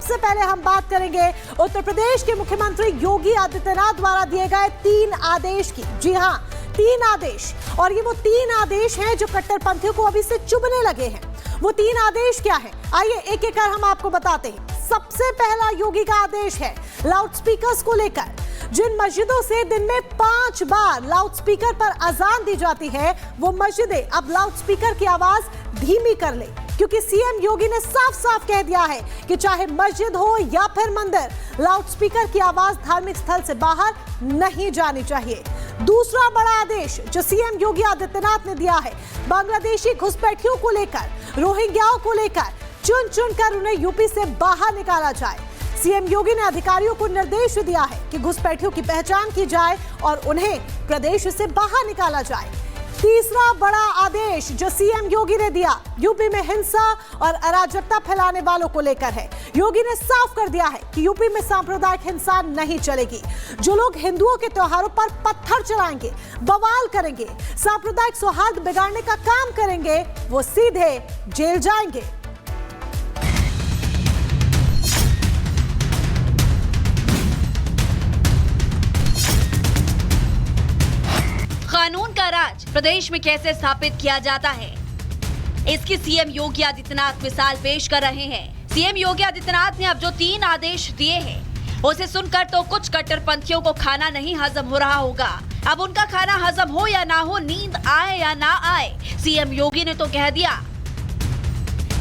सबसे पहले हम बात करेंगे उत्तर प्रदेश के मुख्यमंत्री योगी आदित्यनाथ द्वारा दिए गए 3 आदेश की। जी हां, 3 आदेश, और ये वो 3 आदेश हैं जो कट्टरपंथियों को अभी से चुभने लगे हैं। वो 3 आदेश क्या है, आइए एक एक कर हम आपको बताते हैं। सबसे पहला योगी का आदेश है लाउडस्पीकर्स को लेकर। जिन मस्जिदों से दिन में 5 बार लाउडस्पीकर पर अजान दी जाती है, वो मस्जिदें अब लाउडस्पीकर की आवाज धीमी कर ले, क्योंकि सीएम योगी ने साफ साफ कह दिया है कि चाहे मस्जिद हो या फिर मंदिर, लाउडस्पीकर की आवाज धार्मिक स्थल से बाहर नहीं जानी चाहिए। दूसरा बड़ा आदेश जो सीएम योगी आदित्यनाथ ने दिया है, बांग्लादेशी घुसपैठियों को लेकर, रोहिंग्याओं को लेकर चुन चुनकर उन्हें यूपी से बाहर निकाला जाए। सीएम योगी ने अधिकारियों को निर्देश दिया है कि घुसपैठियों की पहचान की जाए और उन्हें प्रदेश से बाहर निकाला जाए। तीसरा बड़ा आदेश जो सीएम योगी ने दिया, यूपी में हिंसा और अराजकता फैलाने वालों को लेकर है। योगी ने साफ कर दिया है कि यूपी में सांप्रदायिक हिंसा नहीं चलेगी। जो लोग हिंदुओं के त्योहारों पर पत्थर चलाएंगे, बवाल करेंगे, सांप्रदायिक सौहार्द बिगाड़ने का काम करेंगे, वो सीधे जेल जाएंगे। कानून का राज प्रदेश में कैसे स्थापित किया जाता है, इसकी सीएम योगी आदित्यनाथ मिसाल पेश कर रहे हैं। सीएम योगी आदित्यनाथ ने अब जो 3 आदेश दिए हैं, उसे सुनकर तो कुछ कट्टरपंथियों को खाना नहीं हजम हो रहा होगा। अब उनका खाना हजम हो या ना हो, नींद आए या ना आए, सीएम योगी ने तो कह दिया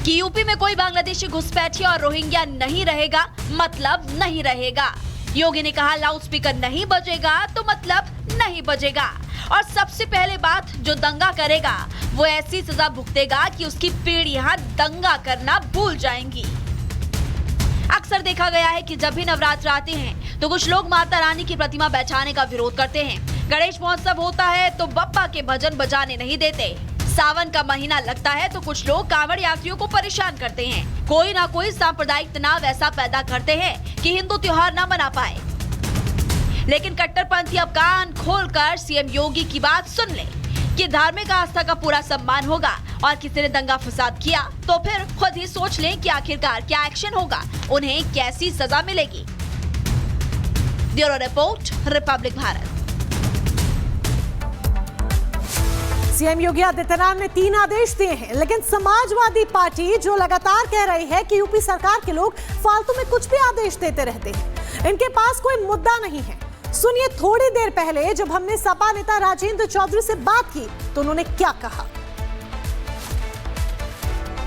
कि यूपी में कोई बांग्लादेशी घुसपैठिया और रोहिंग्या नहीं रहेगा, मतलब नहीं रहेगा। योगी ने कहा लाउडस्पीकर नहीं बजेगा तो मतलब नहीं बजेगा, और सबसे पहले बात, जो दंगा करेगा वो ऐसी सजा भुगतेगा कि उसकी पीढ़ियां दंगा करना भूल जाएंगी। अक्सर देखा गया है कि जब भी नवरात्र आते हैं तो कुछ लोग माता रानी की प्रतिमा बैठाने का विरोध करते हैं। गणेश महोत्सव होता है तो बप्पा के भजन बजाने नहीं देते। सावन का महीना लगता है तो कुछ लोग कांवड़ यात्रियों को परेशान करते हैं। कोई ना कोई सांप्रदायिक तनाव ऐसा पैदा करते हैं कि हिंदू त्योहार न मना पाए। लेकिन कट्टरपंथी अब कान खोलकर सीएम योगी की बात सुन ले कि धार्मिक आस्था का पूरा सम्मान होगा, और किसी ने दंगा फसाद किया तो फिर खुद ही सोच लें कि आखिरकार क्या एक्शन होगा, उन्हें कैसी सजा मिलेगी। Bureau report, Republic Bharat. CM Yogi Adityanath ने 3 आदेश दिए हैं, लेकिन समाजवादी पार्टी जो लगातार कह रही है कि यूपी सरकार के लोग फालतू में कुछ भी आदेश देते रहते हैं, इनके पास कोई मुद्दा नहीं है। सुनिए, थोड़ी देर पहले जब हमने सपा नेता राजेंद्र चौधरी से बात की तो उन्होंने क्या कहा।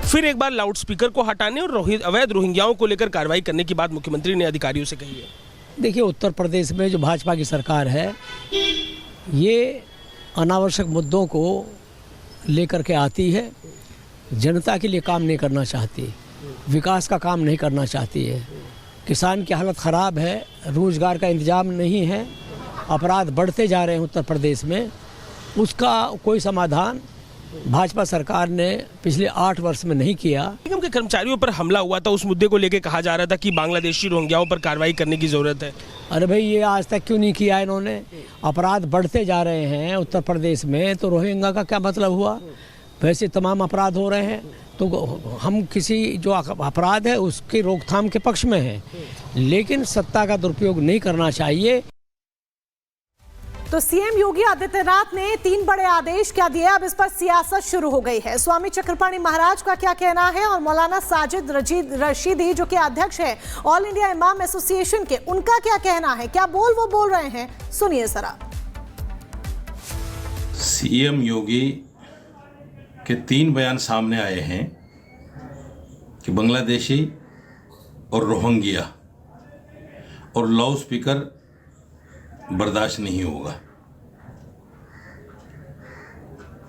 फिर एक बार लाउडस्पीकर को हटाने और अवैध रोहिंग्याओं को लेकर कार्रवाई करने की बात मुख्यमंत्री ने अधिकारियों से कही है। देखिए, उत्तर प्रदेश में जो भाजपा की सरकार है, ये अनावश्यक मुद्दों को लेकर के आती है, जनता के लिए काम नहीं करना चाहती, विकास का काम नहीं करना चाहती है। किसान की हालत ख़राब है, रोज़गार का इंतजाम नहीं है, अपराध बढ़ते जा रहे हैं उत्तर प्रदेश में। उसका कोई समाधान भाजपा सरकार ने पिछले 8 वर्ष में नहीं किया। निगम के कर्मचारियों पर हमला हुआ था, उस मुद्दे को लेकर कहा जा रहा था कि बांग्लादेशी रोहिंग्याओं पर कार्रवाई करने की ज़रूरत है। अरे भाई, ये आज तक क्यों नहीं किया इन्होंने? अपराध बढ़ते जा रहे हैं उत्तर प्रदेश में, तो रोहिंग्या का क्या मतलब हुआ? वैसे तमाम अपराध हो रहे हैं, तो हम किसी जो अपराध है उसकी रोकथाम के पक्ष में हैं, लेकिन सत्ता का दुरुपयोग नहीं करना चाहिए। तो सीएम योगी आदित्यनाथ ने 3 बड़े आदेश क्या दिए, अब इस पर सियासत शुरू हो गई है। स्वामी चक्रपाणी महाराज का क्या कहना है, और मौलाना साजिद रशीदी जो कि अध्यक्ष है ऑल इंडिया इमाम एसोसिएशन के, उनका क्या कहना है, क्या वो बोल रहे हैं, सुनिए जरा। सीएम योगी के 3 बयान सामने आए हैं कि बांग्लादेशी और रोहिंग्या और लाउडस्पीकर बर्दाश्त नहीं होगा।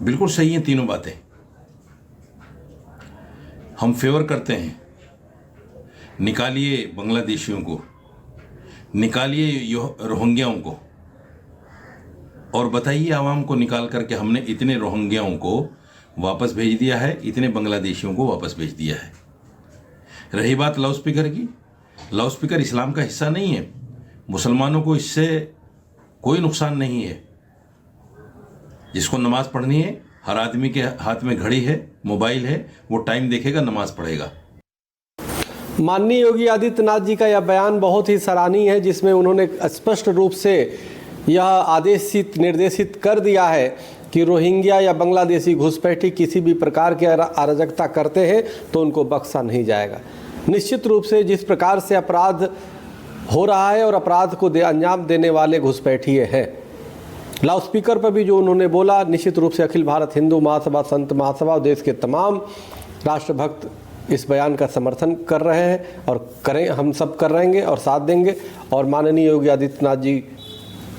बिल्कुल सही हैं तीनों बातें, हम फेवर करते हैं। निकालिए बांग्लादेशियों को, निकालिए रोहिंग्याओं को, और बताइए आवाम को निकाल करके हमने इतने रोहिंग्याओं को वापस भेज दिया है, इतने बांग्लादेशियों को वापस भेज दिया है। रही बात लाउडस्पीकर की, लाउडस्पीकर इस्लाम का हिस्सा नहीं है, मुसलमानों को इससे कोई नुकसान नहीं है। जिसको नमाज पढ़नी है, हर आदमी के हाथ में घड़ी है, मोबाइल है, वो टाइम देखेगा, नमाज पढ़ेगा। माननीय योगी आदित्यनाथ जी का यह बयान बहुत ही सराहनीय है, जिसमें उन्होंने स्पष्ट रूप से यह आदेशित निर्देशित कर दिया है कि रोहिंग्या या बांग्लादेशी घुसपैठी किसी भी प्रकार की अराजकता करते हैं तो उनको बख्शा नहीं जाएगा। निश्चित रूप से जिस प्रकार से अपराध हो रहा है और अपराध को अंजाम देने वाले घुसपैठिए हैं, लाउड स्पीकर पर भी जो उन्होंने बोला, निश्चित रूप से अखिल भारत हिंदू महासभा, संत महासभा और देश के तमाम राष्ट्रभक्त इस बयान का समर्थन कर रहे हैं और करें, हम सब कर रहेंगे और साथ देंगे। और माननीय योगी आदित्यनाथ जी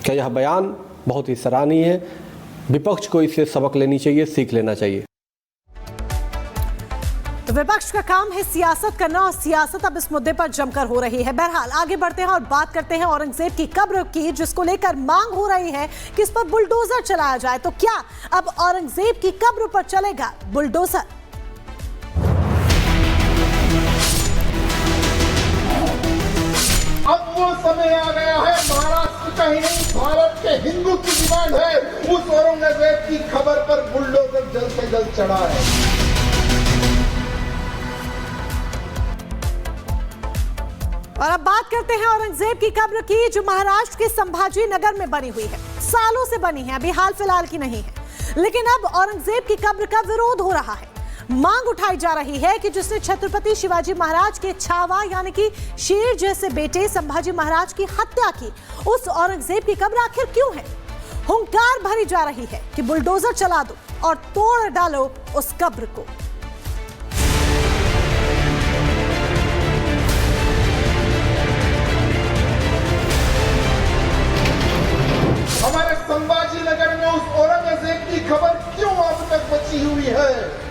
का यह बयान बहुत ही सराहनीय है। विपक्ष को इससे सबक लेनी चाहिए, सीख लेना चाहिए। तो विपक्ष का काम है सियासत करना और सियासत अब इस मुद्दे पर जमकर हो रही है। बहरहाल आगे बढ़ते हैं और बात करते हैं औरंगजेब की कब्र की, जिसको लेकर मांग हो रही है कि इस पर बुलडोजर चलाया जाए। तो क्या अब औरंगजेब की कब्र पर चलेगा बुलडोजर? अब वो समय आ गया है, महाराष्ट्र का ही नहीं भारत के हिंदू की डिमांड है, उस औरंगजेब की खबर पर बुलडोजर जल्द से जल्द चढ़ा है। और अब बात करते हैं औरंगजेब की कब्र की, जो महाराष्ट्र के संभाजी नगर में बनी हुई है। सालों से बनी है, अभी हाल फिलहाल की नहीं है। लेकिन अब औरंगजेब की कब्र का विरोध हो रहा है। मांग उठाई जा रही है कि जिसने छत्रपति शिवाजी महाराज के छावा यानी कि शेर जैसे बेटे संभाजी महाराज की हत्या की, उस औरंगजेब की कब्र आखिर क्यों है? हुंकार भरी जा रही है कि बुलडोजर चला दो और तोड़ डालो उस कब्र को। हमारे संभाजी नगर में उस औरंगजेब की खबर क्यों अब तक बची हुई है?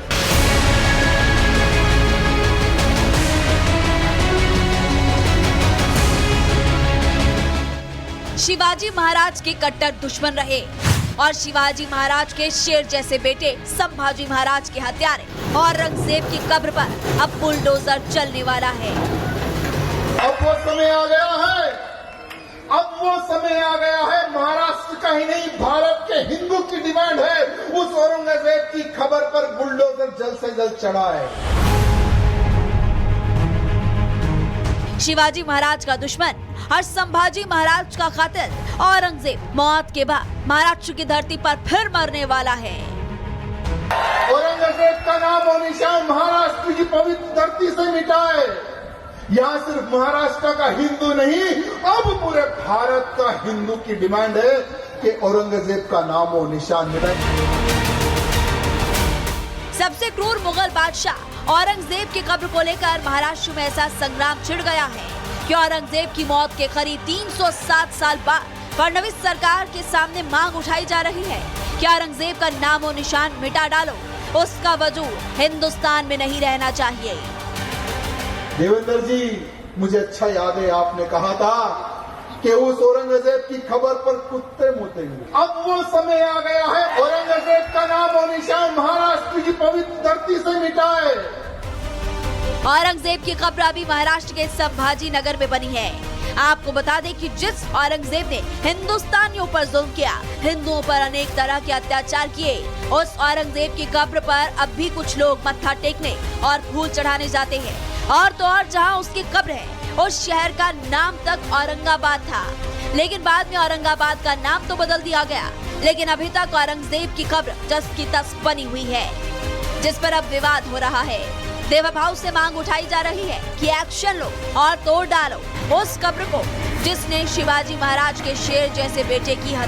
शिवाजी महाराज के कट्टर दुश्मन रहे और शिवाजी महाराज के शेर जैसे बेटे संभाजी महाराज के हत्यारे औरंगजेब की कब्र पर अब बुलडोजर चलने वाला है। अब वो समय आ गया है, अब वो समय आ गया है, महाराष्ट्र का ही नहीं भारत के हिंदू की डिमांड है, उस औरंगजेब की खबर पर बुलडोजर जल्द से जल्द चढ़ा है। शिवाजी महाराज का दुश्मन और संभाजी महाराज का कातिल औरंगजेब मौत के बाद महाराष्ट्र की धरती पर फिर मरने वाला है। औरंगजेब का नाम और निशान महाराष्ट्र की पवित्र धरती से मिटाए। यहाँ सिर्फ महाराष्ट्र का हिंदू नहीं, अब पूरे भारत का हिंदू की डिमांड है कि औरंगजेब का नाम और निशान मिटाए। सबसे क्रूर मुगल बादशाह औरंगजेब की कब्र को लेकर महाराष्ट्र में ऐसा संग्राम छिड़ गया है कि औरंगजेब की मौत के करीब 307 साल बाद फडणवीस सरकार के सामने मांग उठाई जा रही है कि औरंगजेब का नामो निशान मिटा डालो, उसका वजूद हिंदुस्तान में नहीं रहना चाहिए। देवेंद्र जी, मुझे अच्छा याद है आपने कहा था कि उस औरंगजेब की खबर पर कुत्ते मुतेंगे। अब वो समय आ गया है, औरंगजेब का नाम और निशान महाराष्ट्र की पवित्र धरती से मिटाए। औरंगजेब की कब्र अभी महाराष्ट्र के संभाजी नगर में बनी है। आपको बता दें कि जिस औरंगजेब ने हिंदुस्तानियों पर जुल्म किया, हिंदुओं पर अनेक तरह के अत्याचार किए, उस औरंगजेब की कब्र पर अब भी कुछ लोग मत्था टेकने और फूल चढ़ाने जाते हैं। और तो और जहां उसकी कब्र है, उस शहर का नाम तक औरंगाबाद था, लेकिन बाद में औरंगाबाद का नाम तो बदल दिया गया, लेकिन अभी तक औरंगजेब की कब्र जस की तस बनी हुई है, जिस पर अब विवाद हो रहा है। देवा भाव से मांग उठाई जा रही है कि एक्शन लो और तोड़ डालो उस कब्र को जिसने शिवाजी महाराज के शेर जैसे बेटे की